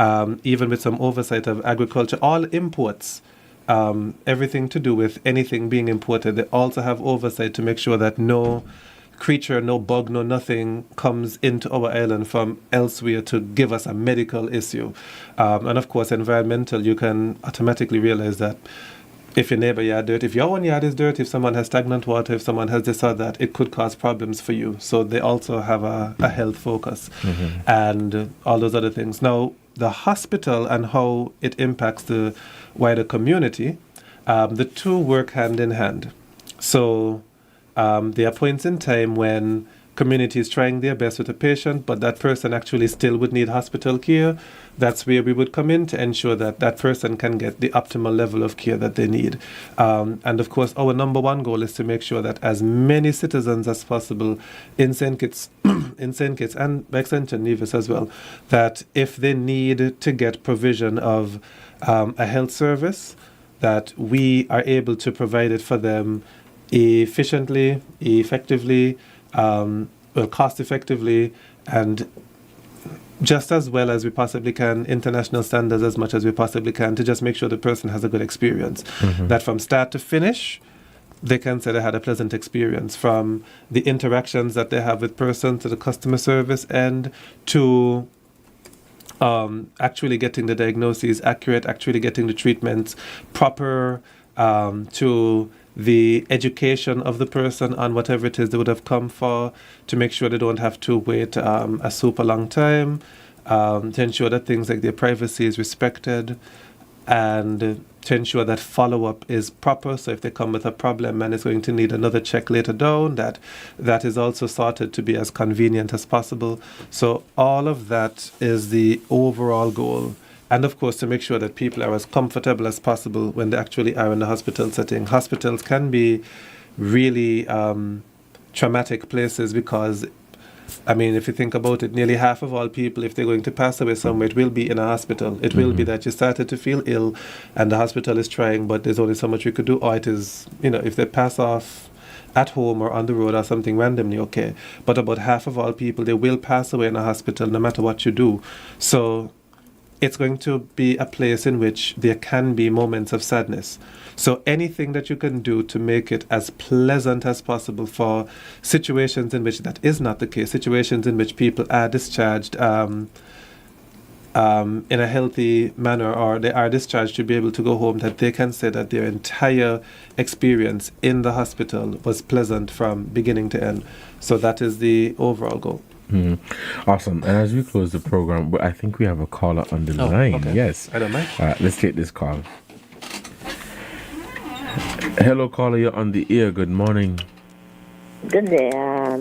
even with some oversight of agriculture. All imports, everything to do with anything being imported, they also have oversight to make sure that no creature, no bug, no nothing comes into our island from elsewhere to give us a medical issue. And of course, environmental, you can automatically realize that if your neighbor yard dirty, if your own yard is dirty, if someone has stagnant water, if someone has this or that, it could cause problems for you. So they also have a health focus and all those other things. Now, the hospital and how it impacts the wider community, the two work hand in hand. So there are points in time when community is trying their best with a patient, but that person actually still would need hospital care. That's where we would come in to ensure that that person can get the optimal level of care that they need. And of course, our number one goal is to make sure that as many citizens as possible in St. Kitts, and by extension Nevis as well, that if they need to get provision of a health service, that we are able to provide it for them efficiently, effectively, cost effectively, and just as well as we possibly can, international standards as much as we possibly can, to just make sure the person has a good experience. That from start to finish, they can say they had a pleasant experience, from the interactions that they have with persons to the customer service end to actually getting the diagnoses accurate, actually getting the treatments proper, to the education of the person on whatever it is they would have come for, to make sure they don't have to wait a super long time, to ensure that things like their privacy is respected, and to ensure that follow-up is proper. So if they come with a problem and it's going to need another check later down, that is also sorted to be as convenient as possible. So all of that is the overall goal. And of course, to make sure that people are as comfortable as possible when they actually are in the hospital setting. Hospitals can be really traumatic places because, I mean, if you think about it, nearly half of all people, if they're going to pass away somewhere, it will be in a hospital. It will be that you started to feel ill and the hospital is trying, but there's only so much we could do. Or it is, if they pass off at home or on the road or something randomly, okay. But about half of all people, they will pass away in a hospital no matter what you do. So it's going to be a place in which there can be moments of sadness. So anything that you can do to make it as pleasant as possible for situations in which that is not the case, situations in which people are discharged in a healthy manner, or they are discharged to be able to go home, that they can say that their entire experience in the hospital was pleasant from beginning to end. So that is the overall goal. Awesome. And as we close the program, I think we have a caller on the line. Okay. Yes. I don't mind. Let's take this call. Hello, caller. You're on the air. Good morning. Good day. I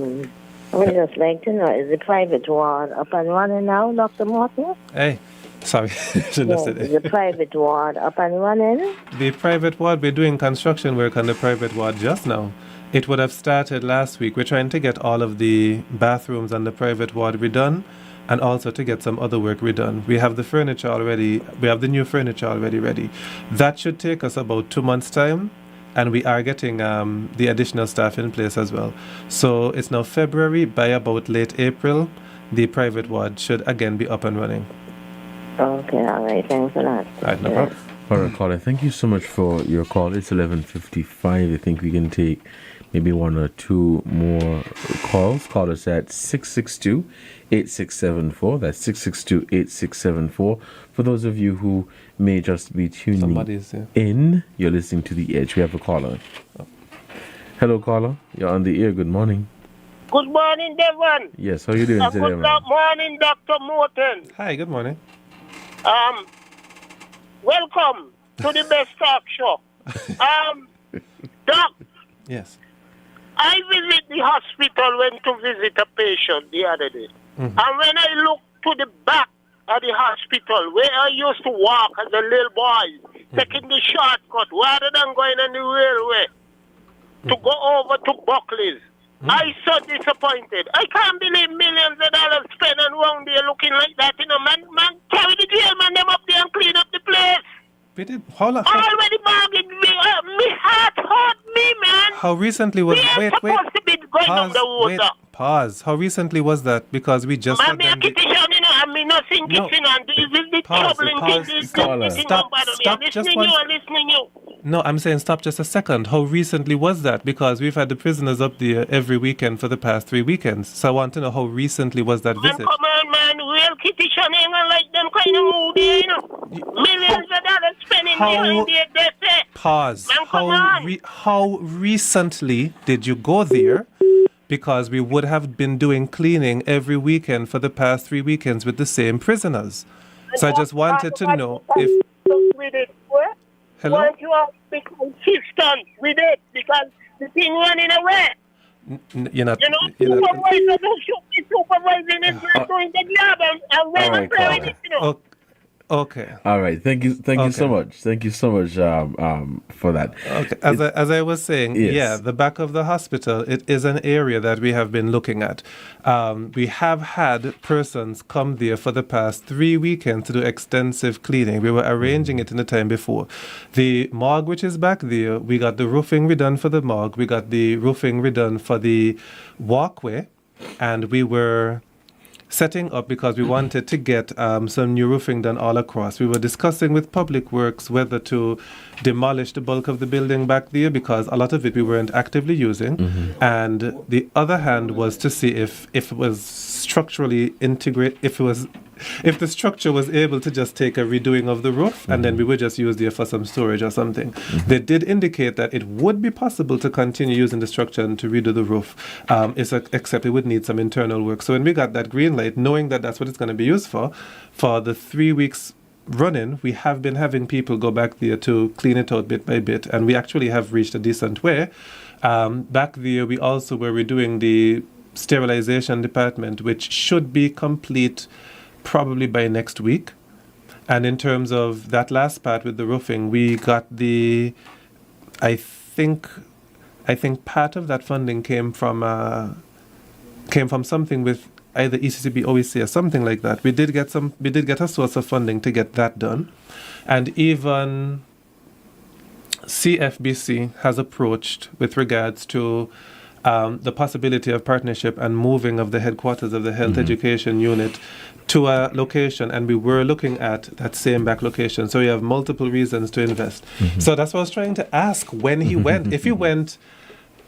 would just like to know, is the private ward up and running now, Dr. Morton? Hey, sorry. Shouldn't have said Is it. the private ward up and running? The private ward, we're doing construction work on the private ward just now. It would have started last week. We're trying to get all of the bathrooms on the private ward redone, and also to get some other work redone. We have the furniture already. We have the new furniture already ready. That should take us about 2 months' time, and we are getting the additional staff in place as well. So it's now February. By about late April, the private ward should again be up and running. Okay, all right. Thanks a lot. All right, no problem. All right, caller. Thank you so much for your call. It's 11:55. I think we can take maybe one or two more calls. Call us at 662-8674. That's 662-8674. For those of you who may just be tuning in, you're listening to The Edge. We have a caller. Hello, caller. You're on the air. Good morning. Good morning, Devon. Yes, how are you doing today, man? Good morning, Dr. Morton. Hi, good morning. Welcome to the best talk show. Doc. Yes. I visit the hospital, went to visit a patient the other day. And when I look to the back of the hospital, where I used to walk as a little boy, taking the shortcut rather than going on the railway to go over to Buckley's, I so disappointed. I can't believe millions of dollars spent around there looking like that. Man, carry the jail man them up there and clean up the place. Hold on. Already bargained me. Me heart hurt me, man. How recently was... Wait. Pause. How recently was that? Because we just... No, I'm saying stop just a second. How recently was that? Because we've had the prisoners up there every weekend for the past 3 weekends. So I want to know how recently was that visit. Come on, man. Real kitty ain't like them kind of mood, you know. Millions of dollars spending behind there, they say. Pause. Man, how recently did you go there? Because we would have been doing cleaning every weekend for the past 3 weekends with the same prisoners. So I just wanted to know if... Hello? Weren't you all consistent with it? Because the thing running away. You're not... Supervisor should be supervising it, doing the job, and when I'm playing it, you know. Okay. All right. Thank you so much. Thank you so much for that. Okay. As I was saying, yes. the back of the hospital, it is an area that we have been looking at. We have had persons come there for the past 3 weekends to do extensive cleaning. We were arranging it in the time before. The morgue, which is back there, we got the roofing redone for the morgue. We got the roofing redone for the walkway, and we were setting up because we wanted to get some new roofing done all across. We were discussing with Public Works whether to demolish the bulk of the building back there because a lot of it we weren't actively using. And the other hand was to see if it was structurally integrate, if the structure was able to just take a redoing of the roof and then we would just use there for some storage or something. They did indicate that it would be possible to continue using the structure and to redo the roof, except it would need some internal work. So when we got that green light, knowing that that's what it's going to be used for the 3 weeks running, we have been having people go back there to clean it out bit by bit, and we actually have reached a decent way. Back there, we also were redoing the sterilization department, which should be complete probably by next week. And in terms of that last part with the roofing, we got I think part of that funding came from something with either ECCB, OEC, or something like that. We did get a source of funding to get that done. And even CFBC has approached with regards to the possibility of partnership and moving of the headquarters of the health education unit to a location, and we were looking at that same back location. So we have multiple reasons to invest. So that's what I was trying to ask when he went. If he went,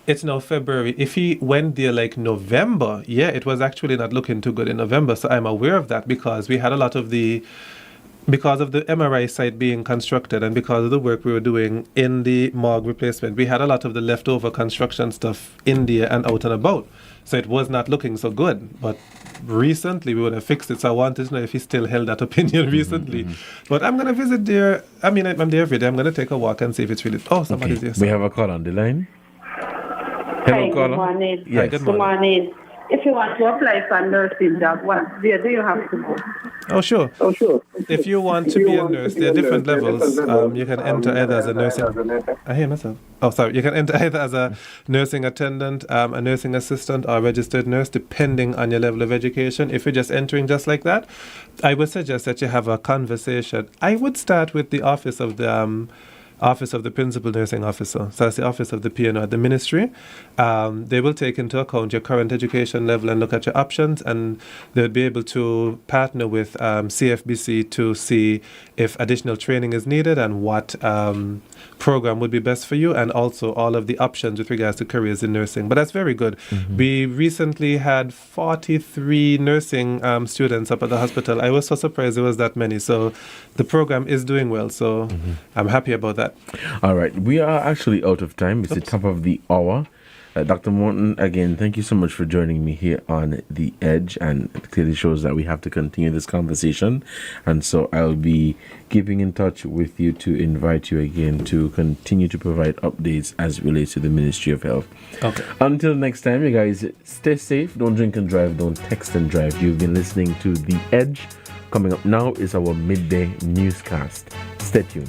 it's now February. If he went there like November, it was actually not looking too good in November. So I'm aware of that because we had a lot of because of the MRI site being constructed and because of the work we were doing in the morgue replacement, we had a lot of the leftover construction stuff in there and out and about. So it was not looking so good. But recently we would have fixed it. So I wanted to know if he still held that opinion recently. But I'm going to visit there. I mean, I'm there every day. I'm going to take a walk and see if it's really... Oh, somebody's there. We have a call on the line. Hello, caller. Good morning. Yes. Hi, good morning. If you want to apply for a nursing job, where do you have to go? Oh, sure. If you want to be a nurse, there are different levels. You can enter either as a nursing... I hear myself. Oh, sorry. You can enter either as a nursing attendant, a nursing assistant, or a registered nurse, depending on your level of education. If you're just entering just like that, I would suggest that you have a conversation. I would start with the office of the Office of the Principal Nursing Officer. So that's the Office of the PNO at the Ministry. They will take into account your current education level and look at your options, and they'll be able to partner with CFBC to see if additional training is needed and what program would be best for you, and also all of the options with regards to careers in nursing. But that's very good. We recently had 43 nursing students up at the hospital. I was so surprised there was that many. So the program is doing well. So I'm happy about that. All right. We are actually out of time. It's the top of the hour. Dr. Morton, again, thank you so much for joining me here on The Edge, and it clearly shows that we have to continue this conversation, and so I'll be keeping in touch with you to invite you again to continue to provide updates as it relates to the Ministry of Health. Okay. Until next time, you guys, stay safe, don't drink and drive, don't text and drive. You've been listening to The Edge. Coming up now is our midday newscast. Stay tuned.